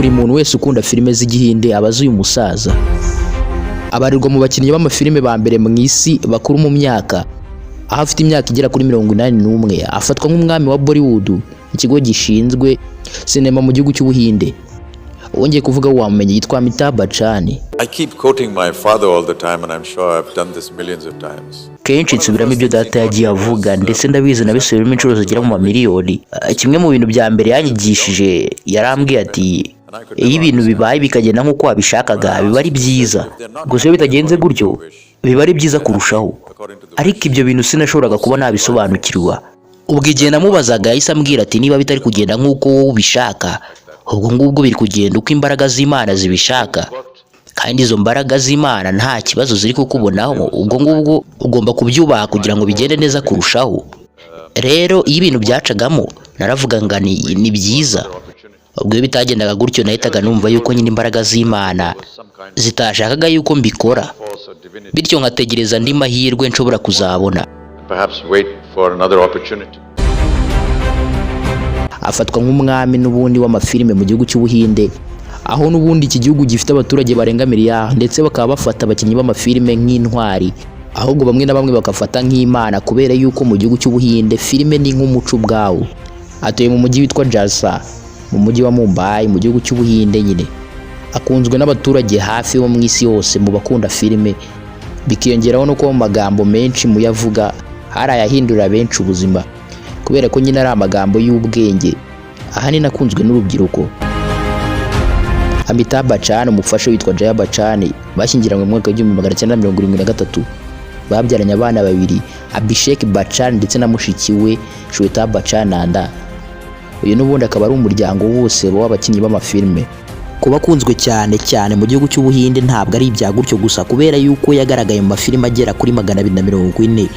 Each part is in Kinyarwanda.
buri muntu wese ukunda filime z'igihinde abazi uyu musaza. Abarirwa mu bakinnyi b'amafilime ba mbere mu isi bakuru mu myaka, aho afite imyaka igera kuri 81, afatwa nk'umwami wa Bollywood, ikigo gishinzwe sinema mu gihugu cy'Ubuhinde. Wongeye kuvuga wamenye yitwa Amitabh Bachchan. I keep quoting my father all the time and I'm sure I've done this millions of times. Kenshi nsubiramo ibyo data yagiye avuga ndetse ndabizi nabisubiramo inshuro zigera mu mamiliyoni. Kimwe mu bintu bya mbere yanyigishije yarambwiye ati iyo ibintu bibaye bikagenda nk'uko wabishakaga biba ari byiza, gusa iyo bitagenze gutyo biba ari byiza kurushaho. Ariko ibyo bintu sinashoboraga kuba nabisobanukirwa. Ubwo igihe namubazaga yahise ambwira ati niba bitari kugenda nk'uko wowe ubishaka, ubwo ngubwo biri kugenda uko imbaraga z'Imana zibishaka, kandi izo mbaraga z'Imana nta kibazo ziri kukubonaho, ubwo ngubwo ugomba kubyubaha kugira ngo bigende neza kurushaho. Rero iyo ibintu byacagamo naravuga ngo ni byiza. Ubwo iyo bitagendaga gutyo nahitaga numva yuko nyine imbaraga z'Imana zitashakaga yuko mbikora, bityo nkategereza andi mahirwe nshobora kuzabona. Afatwa nk'umwami n'ubundi w'amafilime mu gihugu cy'Ubuhinde, aho n'ubundi iki gihugu gifite abaturage barenga miliyari, ndetse bakaba bafata abakinnyi b'amafilime nk'intwari, ahubwo bamwe na bamwe bakafata nk'Imana, kubera yuko mu gihugu cy'Ubuhinde filime ni nk'umuco ubwawo. Atuye mu mujyi witwa Jalsa, mu mujyi wa Mumbai mu gihugu cy'Ubuhinde nyine. Akunzwe n'abaturage hafi bo mu isi yose mu bakunda filime, bikiyongeraho no kuba mu magambo menshi muyavuga hari ayahindurira benshi ubuzima, kubera ko nyine ari amagambo y'ubwenge ahanini akunzwe n'urubyiruko. Amitabh Bachchan umufasha witwa Jaya Bachchan bashyingiranywe mu mwaka wa 1973, babyaranye abana babiri, Abhishek Bachchan ndetse na mushiki we Shweta Bachchan. Uyu n'ubundi akaba ari umuryango wose w'abakinnyi b'amafilime. Kuba akunzwe cyane mu gihugu cy'Ubuhinde ntabwo ari ibya gutyo gusa, kubera yuko yagaragaye mu mafilime agera kuri 240.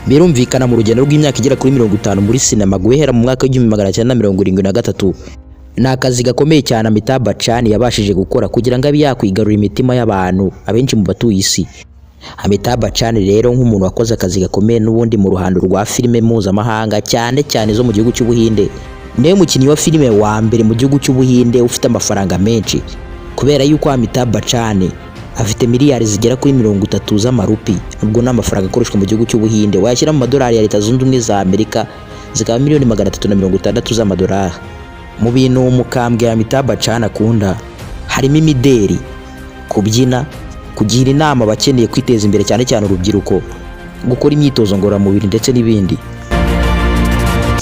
Birumvikana mu rugendo rw'imyaka igera kuri 50 muri sinema guhera mu mwaka wa 1973. Ni akazi gakomeye cyane Amitabh Bachchan yabashije gukora kugira ngo abe yakwigarura imitima y'abantu abenshi mu batuye isi. Amitabh Bachchan rero nk'umuntu wakoze akazi gakomeye n'ubundi mu ruhando rwa filime mpuzamahanga cyane zo mu gihugu cy'Ubuhinde, niwe mukinnyi wa filime wa mbere mu gihugu cy'Ubuhinde ufite amafaranga menshi, kubera yuko Amitabh Bachchan afite miliyari zigera kuri 30 z'amarupi, ubwo n'amafaranga akoreshwa mu gihugu cy'Ubuhinde wayashyira mu madolari ya Leta Zunze Ubumwe za Amerika zikaba miliyoni 360 z'amadolari. Mu bintu umukambwe Amitabh Bachchan akunda harimo imideri, kubyina, kugira inama abakeneye kwiteza imbere cyane urubyiruko, gukora imyitozo ngororamubiri ndetse n'ibindi.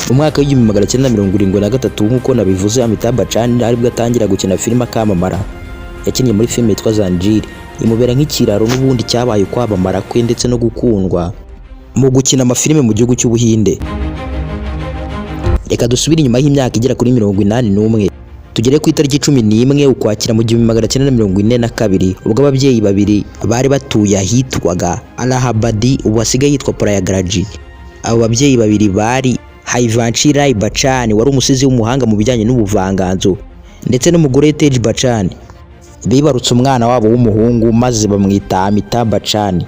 Mu mwaka wa 1973 nk'uko nabivuze, Amitabh Bachchan aribwo atangira gukina filime akamamara. Yakinnye muri filime yitwa Yatangiriye, imubera nk'ikiraro n'ubundi cyabaye kwamamara kwe ndetse no gukundwa mu gukina amafilime mu gihugu cy'Ubuhinde. Reka dusubire inyuma y'imyaka igera kuri 81 tugere ku itariki 11 ukwakira mu 1942, ubwo ababyeyi babiri bari batuye ahitwaga Allahabad, ubu hasigaye yitwa Prayagraj. Abo babyeyi babiri bari Yatangiriye Bachchan wari umusizi w'umuhanga mu bijyanye n'ubuvanganzo, ndetse n'umugore Tej Bachchan. Bibarutse umwana wabo w'umuhungu maze bamwita Amitabh Bachchan.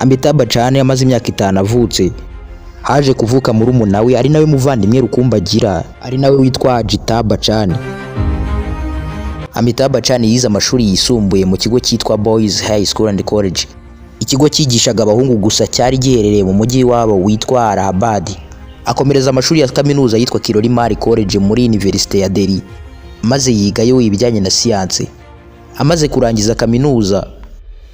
Amitabh Bachchan yamaze imyaka 5 avutse, haje kuvuka murumuna we ari nawe muvandimwe rukumbagira, ari nawe witwa Amitabh Bachchan. Amitabh Bachchan yize amashuri yisumbuye mu kigo cyitwa Boys High School and College. Ikigo cyigishaga abahungu gusa cyari giherereye mu mujyi wabo witwa Allahabad. Akomereza amashuri ya kaminuza yitwa Kiroli College muri University ya Delhi, maze yigayo ibijyanye na siyanse. Amaze kurangiza kaminuza,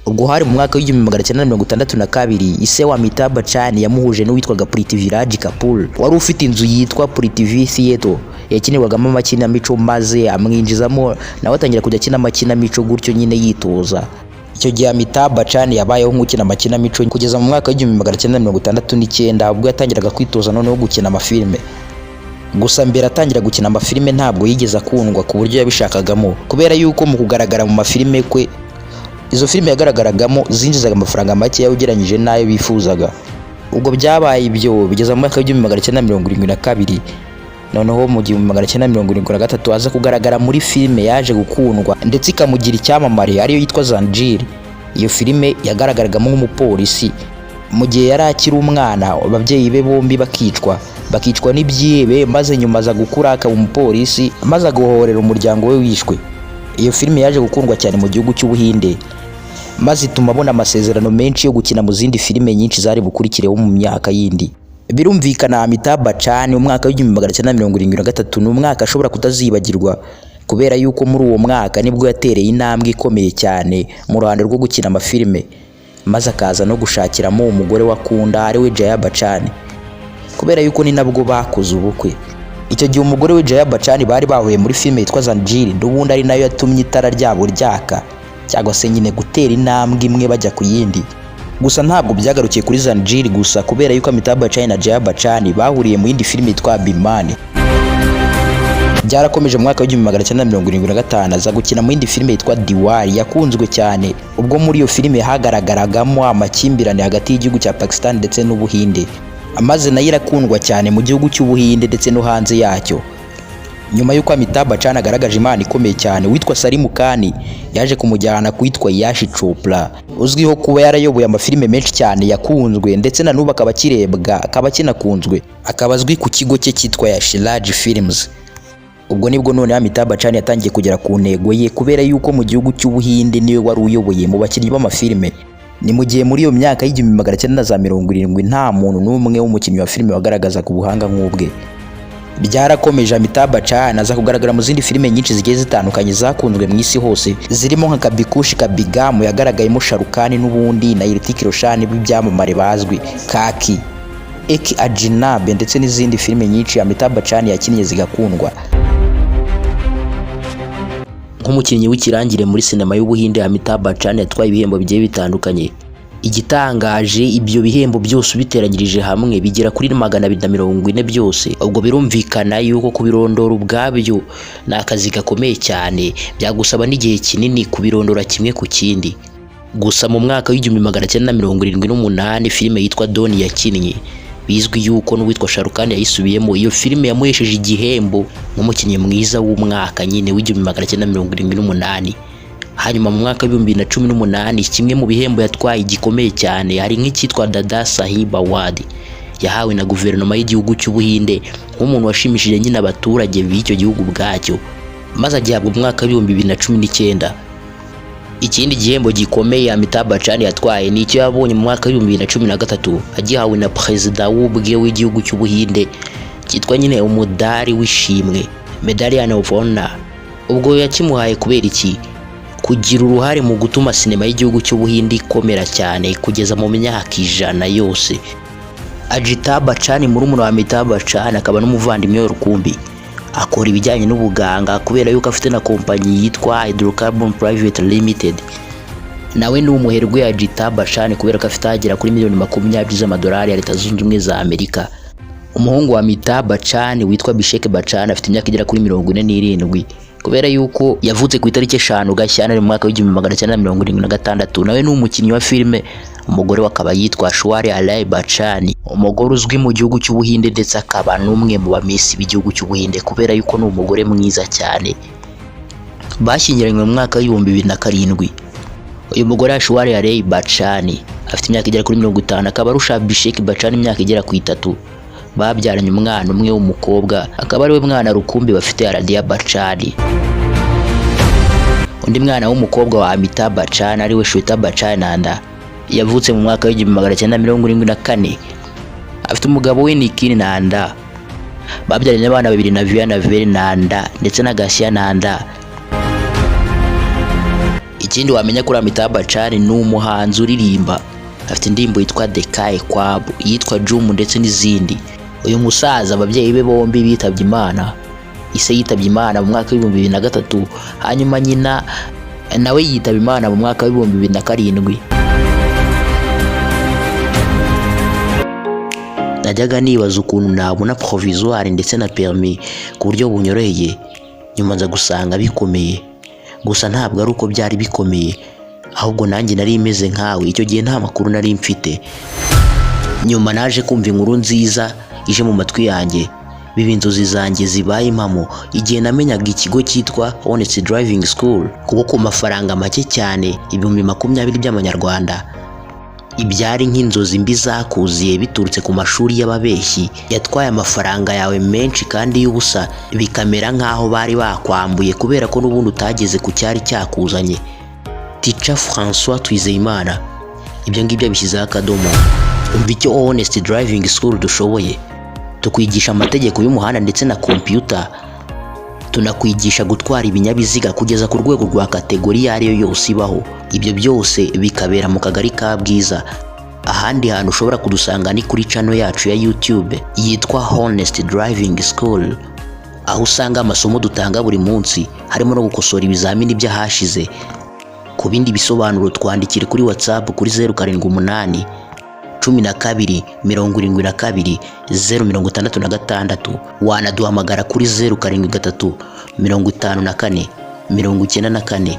ubwo hari mu mwaka wa 1962, ise wa Amitabh Bachchan yamuhuje n'uwitwaga Prithviraj Kapoor wari ufite inzu yitwa Prithvi Theatre yakinirwagamo amakinamico, maze amwinjizamo nawe atangira kujya akina amakinamico gutyo nyine yitoza. Icyo gihe Amitabh Bachchan yabayeho nk'ukina amakinamico kugeza mu mwaka wa 1969, ubwo yatangiraga kwitoza noneho gukina amafilime. Gusa mbere atangira gukina amafilime ntabwo yigeze akundwa ku buryo yabishakagamo, kubera yuko mu kugaragara mu mafilime kwe izo filime yagaragaragamo zinjizaga amafaranga make ugereranyije n'ayo bifuzaga. Ubwo byabaye ibyo bigeza mu mwaka wa 1972, noneho mu 1973 aza kugaragara muri filime yaje gukundwa ndetse ikamugira icyamamare ariyo yitwa Yatangiriye. Iyo filime yagaragaragamo nk'umupolisi mu gihe yari akiri umwana, ababyeyi be bombi bakicwa bakicwa n'ibyihebe, maze nyuma aza gukura akaba umupolisi maze aguhorera umuryango we wishwe. Iyo filime yaje gukundwa cyane mu gihugu cy'Ubuhinde maze ituma abona amasezerano menshi yo gukina mu zindi filime nyinshi zari bukurikireho mu myaka yindi. Birumvikana Amitabh Bachchan umwaka w'1973 ni umwaka ashobora kutazibagirwa kubera yuko muri uwo mwaka nibwo yatereye intambwe ikomeye cyane mu ruhando rwo gukina amafilime, maze akaza no gushakiramo umugore wakunda ari we Jaya Bachchan, kubera yuko ni nabwo bakoze ubukwe. Icyo gihe umugore we Jaya Bachchan bari bahuye muri filime yitwa Zanjiri, n'ubundi ari nayo yatumye itara ryabo ryaka cyangwa se nyine gutera intambwe imwe bajya ku yindi. Gusa ntabwo byagarukiye kuri Zanjiri gusa, kubera yuko Amitabh Bachchan na Jaya Bachchan bahuriye mu yindi filime yitwa Bimane. Byarakomeje mu mwaka w'1975 aza gukina mu yindi filime yitwa Diwali yakunzwe cyane, ubwo muri iyo filime hagaragaragamo amakimbirane hagati y'igihugu cya Pakistan ndetse n'Ubuhinde, amaze nayo irakundwa cyane mu gihugu cy'Ubuhinde ndetse no hanze yacyo. Nyuma y'uko Amitabh Bachchan agaragaje impano ikomeye cyane, witwa Salim Khan yaje kumujyana kwitwa Yash Chopra, uzwiho kuba yarayoboye amafilime menshi cyane yakunzwe ndetse na n'ubu akaba akirebwa, akaba kinakunzwe, akaba azwi ku kigo cye cyitwa Yash Raj Films. Ubwo nibwo none Amitabh Bachchan yatangiye kugera ku ntego ye, kubera yuko mu gihugu cy'Ubuhinde niwe wari uyoboye mu bakinnyi b'amafilime. Ni mu gihe muri iyo myaka y'1970 nta muntu n'umwe w'umukinnyi wa filime wagaragaza ku buhanga nk'ubwe. Byarakomeje Amitabh Bachchan aza kugaragara mu zindi filime nyinshi zigiye zitandukanye zakunzwe mu isi hose, zirimo nka Kabikushi Kabigamu yagaragayemo Shah Rukh Khan n'ubundi na Hrithik Roshan b'ibyamamare bazwi, Kaki, Ek Ajnabi ndetse n'izindi filime nyinshi Amitabh Bachchan yakinnye zigakundwa. Nk'umukinnyi w'ikirangire muri sinema y'Ubuhinde, Amitabh Bachchan yatwaye ibihembo bigiye bitandukanye. Igitangaje, ibyo bihembo byose biteranyirije hamwe bigera kuri 240 byose. Ubwo birumvikana yuko kubirondora ubwabyo ni akazi gakomeye cyane, byagusaba n'igihe kinini kubirondora kimwe ku kindi. Gusa mu mwaka w'1978 filime yitwa Doni yakinnye, bizwi yuko n'uwitwa Shah Rukh Khan yayisubiyemo. Iyo filime yamuhesheje igihembo nk'umukinnyi mwiza w'umwaka nyine w'1978. Hanyuma mu mwaka w'2018 kimwe mu bihembo yatwaye gikomeye cyane hari nk'icyitwa Dada Sahib Award yahawe na guverinoma y'igihugu cy'Ubuhinde nk'umuntu washimishije nyine abaturage b'icyo gihugu bwacyo, maze agihabwa mu mwaka w'2019. Ikindi gihembo gikomeye Amitabh Bachchan yatwaye ni icyo yabonye mu mwaka w'2013 agihawe na perezida w'ubwe w'igihugu cy'Ubuhinde, cyitwa nyine umudari w'ishimwe, Medallion of Honor. Ubwo yakimuhaye kubera iki? Kugira uruhare mu gutuma sinema y'igihugu cy'Ubuhinde ikomera cyane kugeza mu myaka 100 yose. Amitabh Bachchan murumuna wa Amitabh Bachchan akaba n'umuvandimwe w'urukumbi, akora ibijyanye n'ubuganga kubera yuko afite na kompanyi yitwa Hydrocarbon Private Limited. Nawe ni umuherwe Amitabh Bachchan kubera ko afite agera kuri $20 z'amadolari ya Leta Zunze Ubumwe za Amerika. Umuhungu wa Amitabh Bachchan witwa Abhishek Bachchan afite imyaka igera kuri 47 kubera yuko yavutse ku itariki 5 Gashyantare mu mwaka w'1976. Nawe ni umukinnyi wa filime. Umugore wakaba yitwa Shwari Alai Bachchan, umugore uzwi mu gihugu cy'Ubuhinde ndetse akaba n'umwe mu bamisi b'igihugu cy'Ubuhinde kubera yuko ni umugore mwiza cyane. Bashyingiranywe mu mwaka w'2007. Uyu mugore wa Shwari Alai Bachchan afite imyaka igera kuri 50, akaba arusha Abhishek Bachchan imyaka igera ku 3. Babyaranye umwana umwe w'umukobwa, akaba ari we mwana rukumbi bafite Aradhya Bachchan. Undi mwana w'umukobwa wa Amitabh Bachchan ari we Shweta Bachchan yavutse mu mwaka w'1974. Afite umugabo we Nikhil Nanda. Babyaranye abana babiri na Vianavel Nanda ndetse na Gasya Nanda. Ikindi wamenya kuri Amitabh Bachchan ni umuhanzi uririmba, afite indirimbo yitwa The Kai Kwab, yitwa Jum ndetse n'izindi. Uyu musaza ababyeyi be bombi bitabye Imana. Ise yitabye Imana mu mwaka w'2003, hanyuma nyina nawe yitabye Imana mu mwaka w'2007. Najyaga nibaza ukuntu nabona provisoire ndetse na permis ku buryo bunyoroheye, nyuma nza gusanga bikomeye. Gusa ntabwo ari uko byari bikomeye, ahubwo nanjye nari imeze nkawe. Icyo gihe nta makuru nari mfite. Nyuma naje kumva inkuru nziza ije mu matwi yanjye, biba inzozi zanjye zibaye impamo igihe namenyaga ikigo cyitwa Honest Driving School, kuko ku mafaranga make cyane $20,000 by'amanyarwanda ibyari nk'inzozi mbi zakuziye biturutse ku mashuri y'ababeshyi yatwaye amafaranga yawe menshi kandi y'ubusa, bikamera nk'aho bari bakwambuye kubera ko n'ubundi utageze ku cyari cyakuzanye. Teacher François Twizeyimana, ibyo ngibyo bishyizeho akadomo. Umva icyo Honest Driving School dushoboye: tukwigisha amategeko y'umuhanda ndetse na computer, tunakwigisha gutwara ibinyabiziga kugeza ku rwego rwa kategori iyo ariyo yose ibaho. Ibyo byose bikabera mu kagari ka Bwiza. Ahandi hantu ushobora kudusanga ni kuri channel yacu ya YouTube yitwa Honest Driving School, aho usanga amasomo dutanga buri munsi, harimo no gukosora ibizamini by'ahashize. Ku bindi bisobanuro twandikire kuri WhatsApp kuri 078 12 72 066. Wanaduhamagara kuri 073 54 94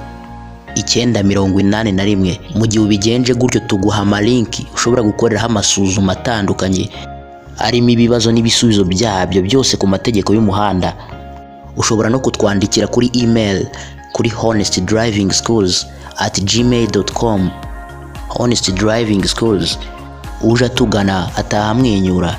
981. Mu gihe ubigenje gutyo tuguha amalinki ushobora gukoreraho amasuzuma atandukanye arimo ibibazo n'ibisubizo byabyo byose ku mategeko y'umuhanda. Ushobora no kutwandikira kuri email kuri honestdrivingschools@gmail.com. Honest Driving Schools, uje atugana ataha amwenyura.